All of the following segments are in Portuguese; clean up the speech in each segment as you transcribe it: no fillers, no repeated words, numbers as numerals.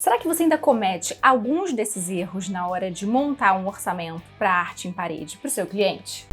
Será que você ainda comete alguns desses erros na hora de montar um orçamento para arte em parede para o seu cliente?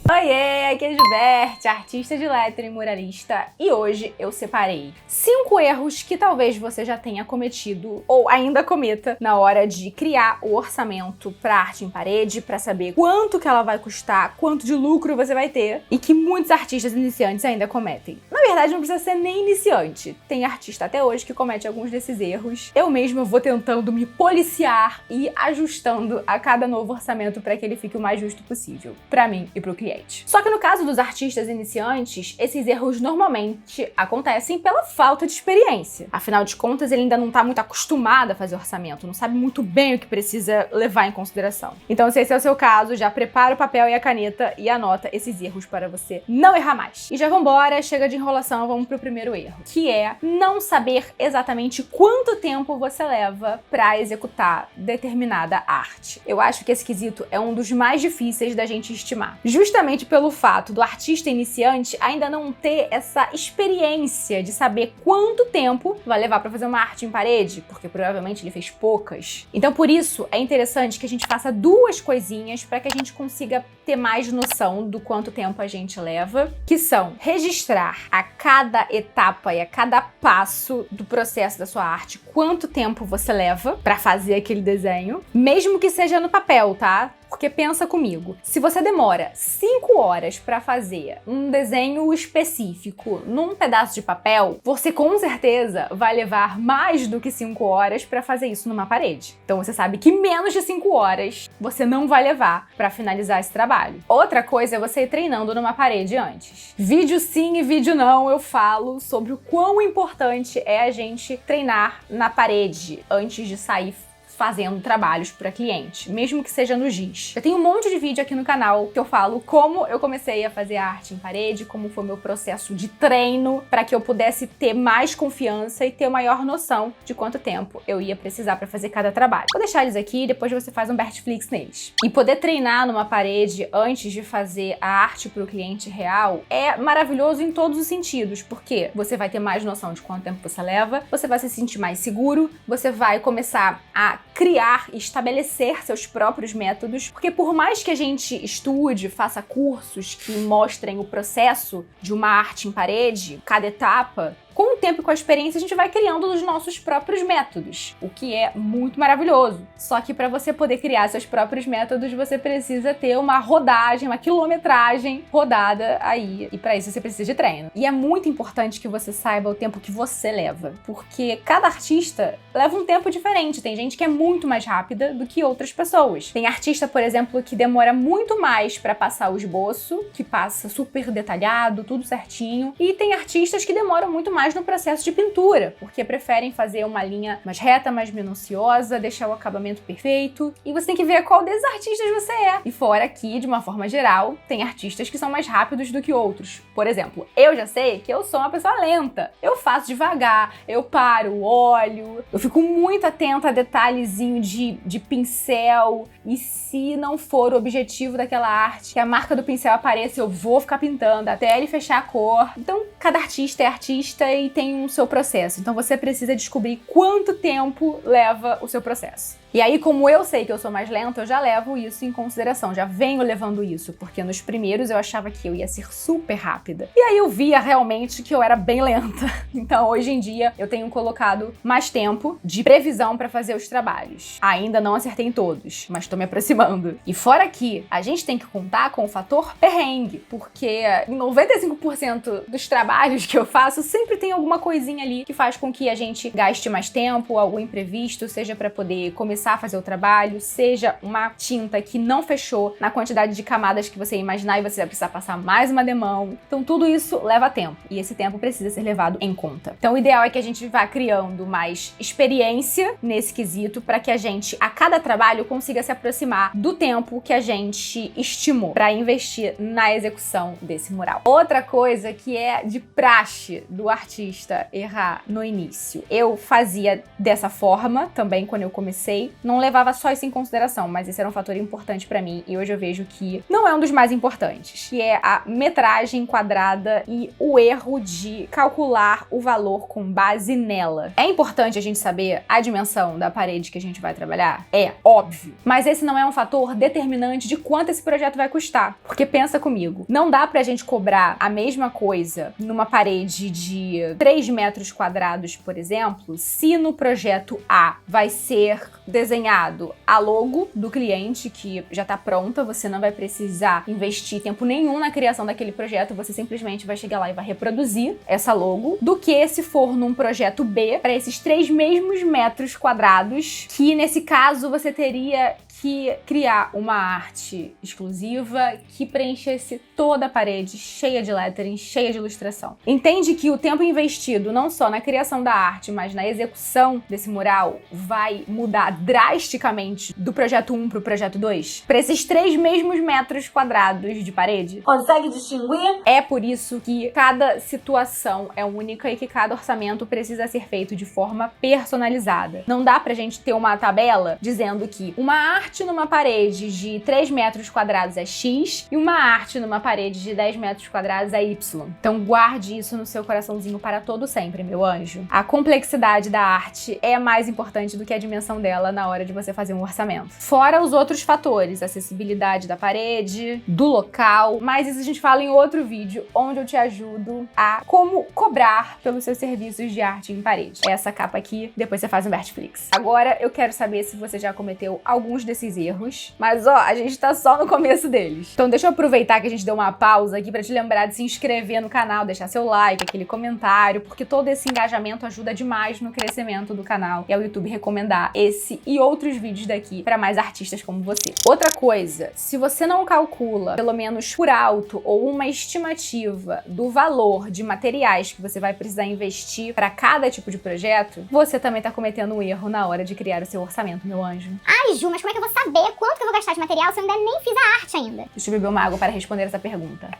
Oiê, aqui é a Gilberte, artista de lettering e muralista, e hoje eu separei 5 erros que talvez você já tenha cometido ou ainda cometa na hora de criar o orçamento para arte em parede, para saber quanto que ela vai custar, quanto de lucro você vai ter, e que muitos artistas iniciantes ainda cometem. Na verdade, não precisa ser nem iniciante. Tem artista até hoje que comete alguns desses erros. Eu mesma vou tentando me policiar e ajustando a cada novo orçamento para que ele fique o mais justo possível, para mim e para o cliente. Só que no caso dos artistas iniciantes, esses erros normalmente acontecem pela falta de experiência. Afinal de contas, ele ainda não está muito acostumado a fazer orçamento, não sabe muito bem o que precisa levar em consideração. Então, se esse é o seu caso, já prepara o papel e a caneta e anota esses erros para você não errar mais. E já vambora, chega de enrolação, vamos pro primeiro erro, que é não saber exatamente quanto tempo você leva para executar determinada arte. Eu acho que esse quesito é um dos mais difíceis da gente estimar. Justamente pelo fato do artista iniciante ainda não ter essa experiência de saber quanto tempo vai levar para fazer uma arte em parede, porque provavelmente ele fez poucas. Então, por isso, é interessante que a gente faça duas coisinhas para que a gente consiga ter mais noção do quanto tempo a gente leva, que são registrar a cada etapa e a cada passo do processo da sua arte, quanto tempo você leva para fazer aquele desenho, mesmo que seja no papel, tá? Porque pensa comigo, se você demora 5 horas para fazer um desenho específico num pedaço de papel, você com certeza vai levar mais do que 5 horas para fazer isso numa parede. Então você sabe que menos de 5 horas você não vai levar para finalizar esse trabalho. Outra coisa é você ir treinando numa parede antes. Vídeo sim e vídeo não, eu falo sobre o quão importante é a gente treinar na parede antes de sair fazendo trabalhos para cliente, mesmo que seja no giz. Eu tenho um monte de vídeo aqui no canal que eu falo como eu comecei a fazer arte em parede, como foi meu processo de treino para que eu pudesse ter mais confiança e ter maior noção de quanto tempo eu ia precisar para fazer cada trabalho. Vou deixar eles aqui e depois você faz um Bertflix neles. E poder treinar numa parede antes de fazer a arte para o cliente real é maravilhoso em todos os sentidos, porque você vai ter mais noção de quanto tempo você leva, você vai se sentir mais seguro, você vai começar a criar e estabelecer seus próprios métodos, porque por mais que a gente estude, faça cursos que mostrem o processo de uma arte em parede, cada etapa, com o tempo e com a experiência, a gente vai criando os nossos próprios métodos, o que é muito maravilhoso. Só que para você poder criar seus próprios métodos, você precisa ter uma rodagem, uma quilometragem rodada aí. E para isso você precisa de treino. E é muito importante que você saiba o tempo que você leva, porque cada artista leva um tempo diferente. Tem gente que é muito mais rápida do que outras pessoas. Tem artista, por exemplo, que demora muito mais para passar o esboço, que passa super detalhado, tudo certinho. E tem artistas que demoram muito mais no processo de pintura, porque preferem fazer uma linha mais reta, mais minuciosa, deixar o acabamento perfeito. E você tem que ver qual desses artistas você é. E fora que, de uma forma geral, tem artistas que são mais rápidos do que outros. Por exemplo, eu já sei que eu sou uma pessoa lenta. Eu faço devagar, eu paro, olho, eu fico muito atenta a detalhezinho de pincel. E se não for o objetivo daquela arte, que a marca do pincel apareça, eu vou ficar pintando até ele fechar a cor. Então, cada artista é artista e tem o seu processo. Então você precisa descobrir quanto tempo leva o seu processo. E aí, como eu sei que eu sou mais lenta, eu já levo isso em consideração, já venho levando isso, porque nos primeiros eu achava que eu ia ser super rápida. E aí eu via realmente que eu era bem lenta. Então, hoje em dia, eu tenho colocado mais tempo de previsão para fazer os trabalhos. Ainda não acertei em todos, mas tô me aproximando. E fora que a gente tem que contar com o fator perrengue, porque em 95% dos trabalhos que eu faço, sempre tem alguma coisinha ali que faz com que a gente gaste mais tempo, algum imprevisto, seja para poder começar a fazer o trabalho, seja uma tinta que não fechou na quantidade de camadas que você ia imaginar e você vai precisar passar mais uma demão. Então tudo isso leva tempo e esse tempo precisa ser levado em conta. Então o ideal é que a gente vá criando mais experiência nesse quesito para que a gente, a cada trabalho, consiga se aproximar do tempo que a gente estimou para investir na execução desse mural. Outra coisa que é de praxe do artista errar no início. Eu fazia dessa forma também quando eu comecei, não levava só isso em consideração, mas esse era um fator importante pra mim e hoje eu vejo que não é um dos mais importantes, que é a metragem quadrada e o erro de calcular o valor com base nela. É importante a gente saber a dimensão da parede que a gente vai trabalhar? É, óbvio. Mas esse não é um fator determinante de quanto esse projeto vai custar. Porque pensa comigo, não dá pra gente cobrar a mesma coisa numa parede de 3 metros quadrados, por exemplo, se no projeto A vai ser desenhado a logo do cliente que já tá pronta, você não vai precisar investir tempo nenhum na criação daquele projeto, você simplesmente vai chegar lá e vai reproduzir essa logo, do que se for num projeto B, para esses 3 mesmos metros quadrados, que nesse caso você teria que criar uma arte exclusiva que preenchesse toda a parede, cheia de lettering, cheia de ilustração. Entende que o tempo investido não só na criação da arte, mas na execução desse mural vai mudar drasticamente do projeto 1 pro projeto 2? Para esses 3 mesmos metros quadrados de parede? Consegue distinguir? É por isso que cada situação é única e que cada orçamento precisa ser feito de forma personalizada. Não dá pra gente ter uma tabela dizendo que uma arte numa parede de 3 metros quadrados é X e uma arte numa parede de 10 metros quadrados é Y. Então guarde isso no seu coraçãozinho para todo sempre, meu anjo. A complexidade da arte é mais importante do que a dimensão dela na hora de você fazer um orçamento. Fora os outros fatores, acessibilidade da parede, do local, mas isso a gente fala em outro vídeo, onde eu te ajudo a como cobrar pelos seus serviços de arte em parede. Essa capa aqui, depois você faz um Vertiflix. Agora eu quero saber se você já cometeu alguns desses erros, mas ó, a gente tá só no começo deles. Então deixa eu aproveitar que a gente deu uma pausa aqui pra te lembrar de se inscrever no canal, deixar seu like, aquele comentário, porque todo esse engajamento ajuda demais no crescimento do canal e ao YouTube recomendar esse e outros vídeos daqui pra mais artistas como você. Outra coisa, se você não calcula, pelo menos por alto, ou uma estimativa do valor de materiais que você vai precisar investir pra cada tipo de projeto, você também tá cometendo um erro na hora de criar o seu orçamento, meu anjo. Ai, Ju, mas como é que eu vou saber quanto que eu vou gastar de material se eu ainda nem fiz a arte ainda? Deixa eu beber uma água para responder essa pergunta.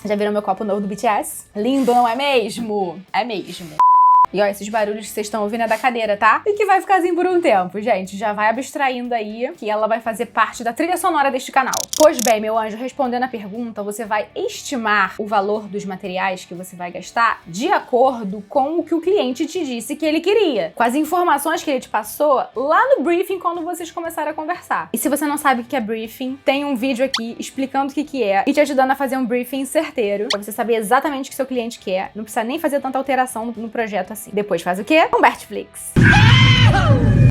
Já viram meu copo novo do BTS? Lindo, não é mesmo? É mesmo. E ó, esses barulhos que vocês estão ouvindo é da cadeira, tá? E que vai ficar assim por um tempo, gente. Já vai abstraindo aí que ela vai fazer parte da trilha sonora deste canal. Pois bem, meu anjo, respondendo a pergunta, você vai estimar o valor dos materiais que você vai gastar de acordo com o que o cliente te disse que ele queria. Com as informações que ele te passou lá no briefing quando vocês começaram a conversar. E se você não sabe o que é briefing, tem um vídeo aqui explicando o que é e te ajudando a fazer um briefing certeiro, pra você saber exatamente o que seu cliente quer. Não precisa nem fazer tanta alteração no projeto assim. Depois faz o quê? Um Vertiflix.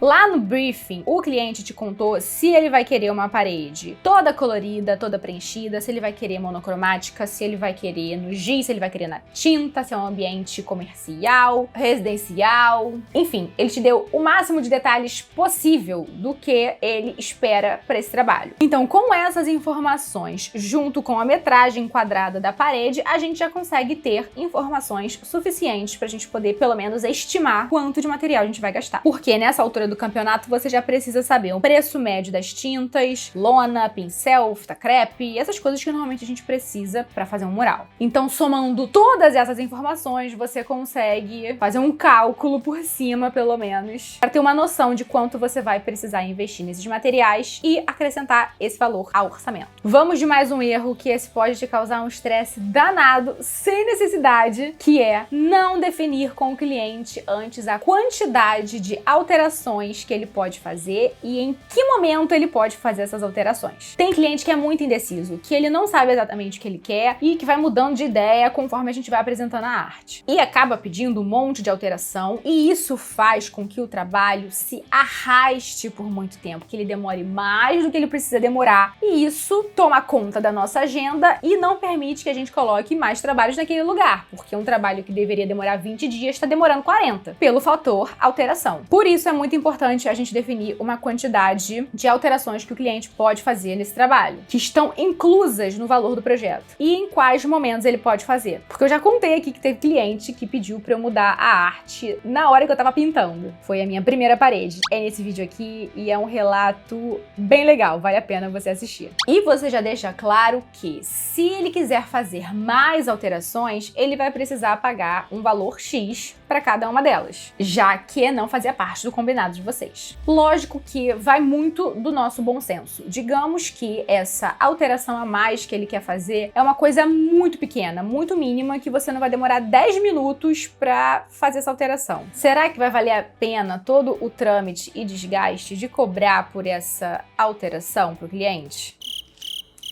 Lá no briefing, o cliente te contou se ele vai querer uma parede toda colorida, toda preenchida, se ele vai querer monocromática, se ele vai querer no giz, se ele vai querer na tinta, se é um ambiente comercial, residencial, enfim, ele te deu o máximo de detalhes possível do que ele espera para esse trabalho. Então, com essas informações, junto com a metragem quadrada da parede, a gente já consegue ter informações suficientes para a gente poder, pelo menos, estimar quanto de material a gente vai gastar. Porque nessa altura do campeonato você já precisa saber o preço médio das tintas, lona, pincel, fita crepe, essas coisas que normalmente a gente precisa para fazer um mural. Então, somando todas essas informações, você consegue fazer um cálculo por cima, pelo menos, para ter uma noção de quanto você vai precisar investir nesses materiais e acrescentar esse valor ao orçamento. Vamos de mais um erro que esse pode te causar um estresse danado, sem necessidade, que é não definir com o cliente antes a quantidade de alterações que ele pode fazer e em que momento ele pode fazer essas alterações. Tem cliente que é muito indeciso, que ele não sabe exatamente o que ele quer e que vai mudando de ideia conforme a gente vai apresentando a arte. E acaba pedindo um monte de alteração e isso faz com que o trabalho se arraste por muito tempo, que ele demore mais do que ele precisa demorar. E isso toma conta da nossa agenda e não permite que a gente coloque mais trabalhos naquele lugar, porque um trabalho que deveria demorar 20 dias está demorando 40, pelo fator alteração. Por isso é muito importante a gente definir uma quantidade de alterações que o cliente pode fazer nesse trabalho, que estão inclusas no valor do projeto, e em quais momentos ele pode fazer. Porque eu já contei aqui que teve cliente que pediu pra eu mudar a arte na hora que eu tava pintando. Foi a minha primeira parede. É nesse vídeo aqui e é um relato bem legal, vale a pena você assistir. E você já deixa claro que se ele quiser fazer mais alterações, ele vai precisar pagar um valor X para cada uma delas, já que não fazia parte parte do combinado de vocês. Lógico que vai muito do nosso bom senso. Digamos que essa alteração a mais que ele quer fazer é uma coisa muito pequena, muito mínima, que você não vai demorar 10 minutos para fazer essa alteração. Será que vai valer a pena todo o trâmite e desgaste de cobrar por essa alteração para o cliente?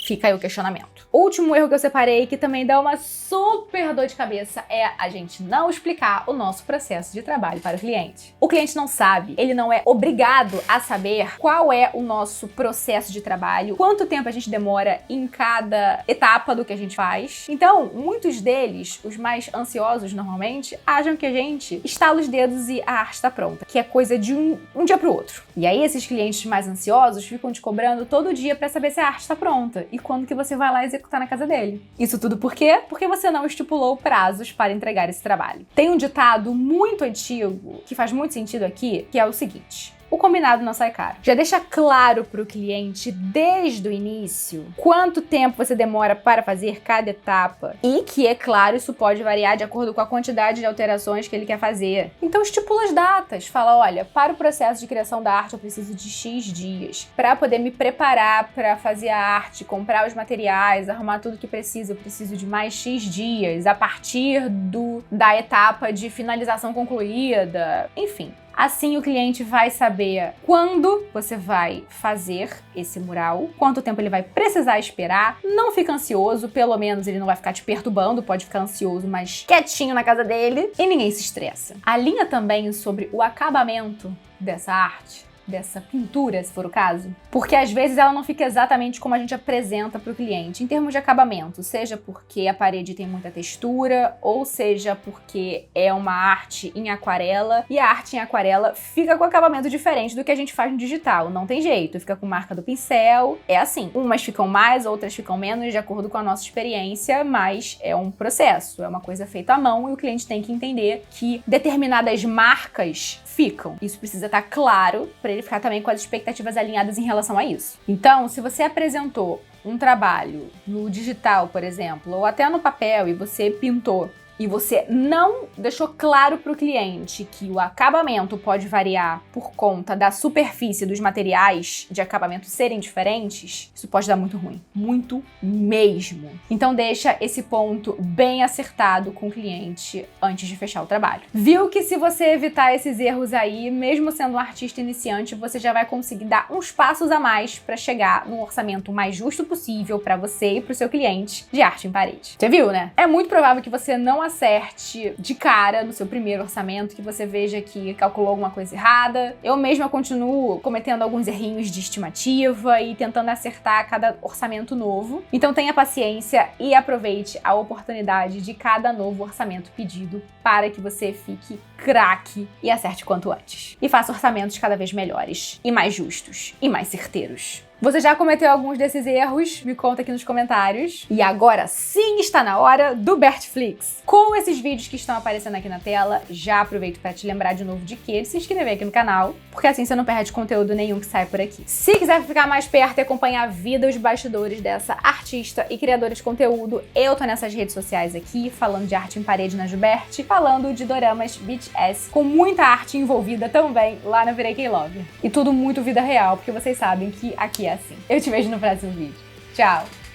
Fica aí o questionamento. Último erro que eu separei, que também dá uma super dor de cabeça, é a gente não explicar o nosso processo de trabalho para o cliente. O cliente não sabe, ele não é obrigado a saber qual é o nosso processo de trabalho, quanto tempo a gente demora em cada etapa do que a gente faz. Então, muitos deles, os mais ansiosos normalmente, acham que a gente estala os dedos e a arte está pronta, que é coisa de um dia para o outro. E aí esses clientes mais ansiosos ficam te cobrando todo dia para saber se a arte está pronta e quando que você vai lá executar na casa dele. Isso tudo por quê? Porque você não estipulou prazos para entregar esse trabalho. Tem um ditado muito antigo que faz muito sentido aqui, que é o seguinte: o combinado não sai caro. Já deixa claro para o cliente desde o início quanto tempo você demora para fazer cada etapa e que, é claro, isso pode variar de acordo com a quantidade de alterações que ele quer fazer. Então estipula as datas. Fala, olha, para o processo de criação da arte eu preciso de X dias. Para poder me preparar para fazer a arte, comprar os materiais, arrumar tudo que preciso, eu preciso de mais X dias. A partir da etapa de finalização concluída, enfim. Assim o cliente vai saber quando você vai fazer esse mural, quanto tempo ele vai precisar esperar. Não fica ansioso, pelo menos ele não vai ficar te perturbando, pode ficar ansioso, mas quietinho na casa dele e ninguém se estressa. Alinha também sobre o acabamento dessa arte, dessa pintura, se for o caso, porque às vezes ela não fica exatamente como a gente apresenta para o cliente, em termos de acabamento, seja porque a parede tem muita textura, ou seja porque é uma arte em aquarela, e a arte em aquarela fica com acabamento diferente do que a gente faz no digital, não tem jeito, fica com marca do pincel, é assim, umas ficam mais, outras ficam menos, de acordo com a nossa experiência, mas é um processo, é uma coisa feita à mão e o cliente tem que entender que determinadas marcas ficam. Isso precisa estar claro para ele ficar também com as expectativas alinhadas em relação a isso. Então, se você apresentou um trabalho no digital, por exemplo, ou até no papel e você pintou e você não deixou claro para o cliente que o acabamento pode variar por conta da superfície dos materiais de acabamento serem diferentes, isso pode dar muito ruim. Muito mesmo. Então deixa esse ponto bem acertado com o cliente antes de fechar o trabalho. Viu que se você evitar esses erros aí, mesmo sendo um artista iniciante, você já vai conseguir dar uns passos a mais para chegar num orçamento mais justo possível para você e para o seu cliente de arte em parede. Você viu, né? É muito provável que você não acerte de cara no seu primeiro orçamento, que você veja que calculou alguma coisa errada. Eu mesma continuo cometendo alguns errinhos de estimativa e tentando acertar cada orçamento novo. Então tenha paciência e aproveite a oportunidade de cada novo orçamento pedido para que você fique craque e acerte quanto antes. E faça orçamentos cada vez melhores e mais justos e mais certeiros. Você já cometeu alguns desses erros? Me conta aqui nos comentários. E agora sim está na hora do Bertflix. Com esses vídeos que estão aparecendo aqui na tela, já aproveito para te lembrar de novo de se inscrever aqui no canal, porque assim você não perde conteúdo nenhum que sai por aqui. Se quiser ficar mais perto e acompanhar a vida e os bastidores dessa artista e criadora de conteúdo, eu tô nessas redes sociais aqui, falando de arte em parede na Jubert, falando de doramas BTS, com muita arte envolvida também lá na Virei K-Lover. E tudo muito vida real, porque vocês sabem que aqui é assim. Eu te vejo no próximo vídeo. Tchau!